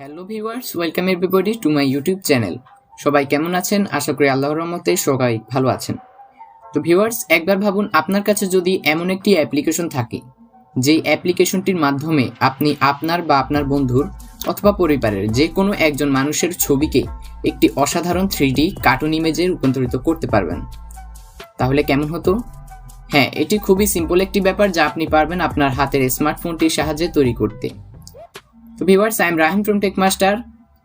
Hello viewers, welcome everybody to my YouTube channel. সবাই কেমন আছেন? আশা করি আল্লাহর রহমতে সবাই ভালো আছেন। তো ভিউয়ার্স, একবার ভাবুন আপনার কাছে যদি এমন একটি অ্যাপ্লিকেশন থাকে যেই অ্যাপ্লিকেশনটির মাধ্যমে আপনি আপনার বা আপনার বন্ধুর অথবা পরিবারের যে কোনো একজন মানুষের ছবিকে একটি অসাধারণ 3D কার্টুন ইমেজে রূপান্তরিত করতে পারবেন। তাহলে কেমন হতো? হ্যাঁ, এটি খুবই সিম্পল একটি ব্যাপার যা আপনি পারবেন আপনার হাতের স্মার্টফোনটির সাহায্যে তৈরি করতে। তো viewers, I am Rahim from tech master.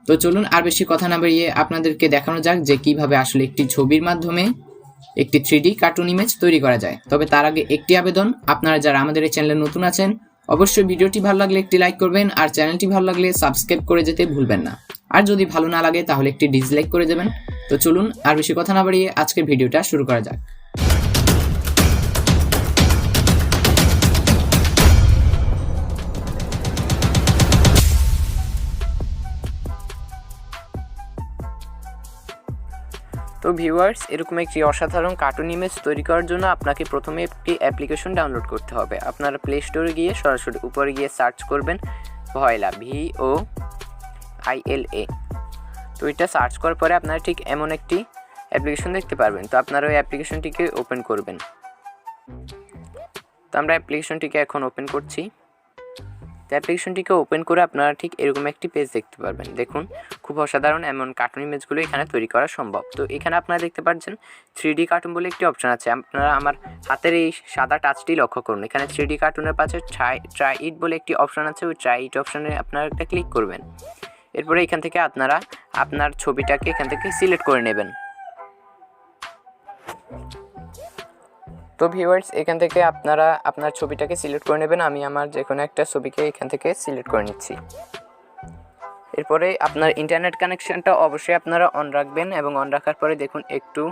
তো চলুন আর বেশি কথা না বাড়িয়ে আপনাদেরকে দেখানো যাক যে কিভাবে আসলে একটি ছবির মাধ্যমে একটি 3D কার্টুন ইমেজ তৈরি করা যায়। তবে তার আগে একটি আবেদন, আপনারা যারা আমাদের এই চ্যানেলে নতুন আছেন অবশ্যই ভিডিওটি ভালো লাগলে একটি লাইক করবেন, আর চ্যানেলটি ভালো লাগলে সাবস্ক্রাইব করে যেতে ভুলবেন না। আর যদি ভালো না লাগে তাহলে একটি ডিসলাইক করে দেবেন। তো চলুন আর বেশি কথা না বাড়িয়ে আজকের ভিডিওটা শুরু করা যাক। তো ভিউয়ার্স, এরকম একটি অসাধারণ কার্টুন ইমেজ তৈরি করার জন্য আপনাকে প্রথমে একটি অ্যাপ্লিকেশন ডাউনলোড করতে হবে। আপনারা প্লে স্টোরে গিয়ে সরাসরি উপরে গিয়ে সার্চ করবেন ভয়লা, VOILA। তো এটা সার্চ করার পরে আপনারা ঠিক এমন একটি অ্যাপ্লিকেশন দেখতে পারবেন। তো আপনারা ওই অ্যাপ্লিকেশনটিকে ওপেন করবেন। তো আমরা অ্যাপ্লিকেশনটিকে এখন ওপেন করছি। তো অ্যাপ্লিকেশনটিকে ওপেন করে আপনারা ঠিক এরকম একটি পেজ দেখতে পারবেন। দেখুন, খুব অসাধারণ এমন কার্টুন ইমেজগুলো এখানে তৈরি করা সম্ভব। তো এখানে আপনারা দেখতে পাচ্ছেন 3D কার্টুন বলে একটি অপশন আছে। আপনারা আমার হাতের এই সাদা টাচটি লক্ষ্য করুন। এখানে 3D কার্টুনের পাশে ট্রাই ইট বলে একটি অপশন আছে। ওই ট্রাই ইট অপশনে আপনারা একটা ক্লিক করবেন। এরপরে এখান থেকে আপনারা আপনার ছবিটাকে এখান থেকে সিলেক্ট করে নেবেন। তো ভিউয়ার্স, এখান থেকে আপনারা আপনার ছবিটাকে সিলেক্ট করে নেবেন। আমি আমার যে কোনো একটা ছবিকে এখান থেকে সিলেক্ট করে নিচ্ছি। এরপরে আপনার ইন্টারনেট কানেকশানটা অবশ্যই আপনারা অন রাখবেন, এবং অন রাখার পরে দেখুন একটু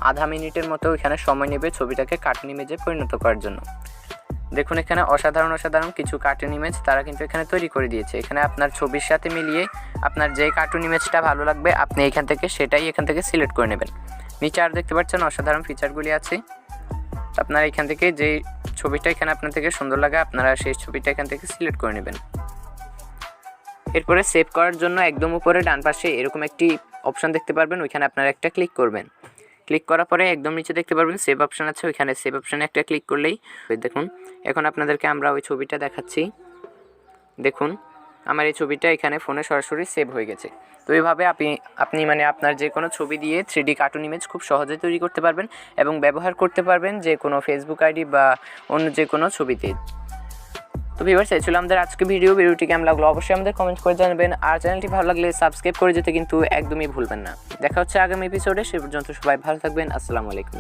আধা মিনিটের মতো এখানে সময় নেবে ছবিটাকে কার্টুন ইমেজে পরিণত করার জন্য। দেখুন, এখানে অসাধারণ কিছু কার্টুন ইমেজ তারা কিন্তু এখানে তৈরি করে দিয়েছে। এখানে আপনার ছবির সাথে মিলিয়ে আপনার যে কার্টুন ইমেজটা ভালো লাগবে আপনি এখান থেকে সেটাই এখান থেকে সিলেক্ট করে নেবেন। নিচে আর দেখতে পাচ্ছেন অসাধারণ ফিচারগুলি আছে। আপনারা এখান থেকে যে ছবিটা এখানে আপনার থেকে সুন্দর লাগে আপনারা সেই ছবিটা এখান থেকে সিলেক্ট করে নেবেন। এরপরে সেভ করার জন্য একদম উপরে ডান পাশে এরকম একটি অপশান দেখতে পারবেন, ওইখানে আপনারা একটা ক্লিক করবেন। ক্লিক করার পরে একদম নিচে দেখতে পারবেন সেভ অপশান আছে, ওইখানে সেভ অপশানে একটা ক্লিক করলেই দেখুন এখন আপনাদেরকে আমরা ওই ছবিটা দেখাচ্ছি। দেখুন, আমার এই ছবিটা এখানে ফোনে সরাসরি সেভ হয়ে গেছে। তো এইভাবে আপনি মানে আপনার যে কোনো ছবি দিয়ে 3D কার্টুন ইমেজ খুব সহজে তৈরি করতে পারবেন এবং ব্যবহার করতে পারবেন যে কোনো ফেসবুক আইডি বা অন্য যে কোনো ছবিতে। তো ভিউয়ার্স, এই ছিল আমাদের আজকে ভিডিওটি কেমন লাগলো অবশ্যই আমাদের কমেন্ট করে জানাবেন, আর চ্যানেলটি ভালো লাগলে সাবস্ক্রাইব করে যেতে কিন্তু একদমই ভুলবেন না। দেখা হচ্ছে আগামী এপিসোডে। সে পর্যন্ত সবাই ভালো থাকবেন। আসসালামু আলাইকুম।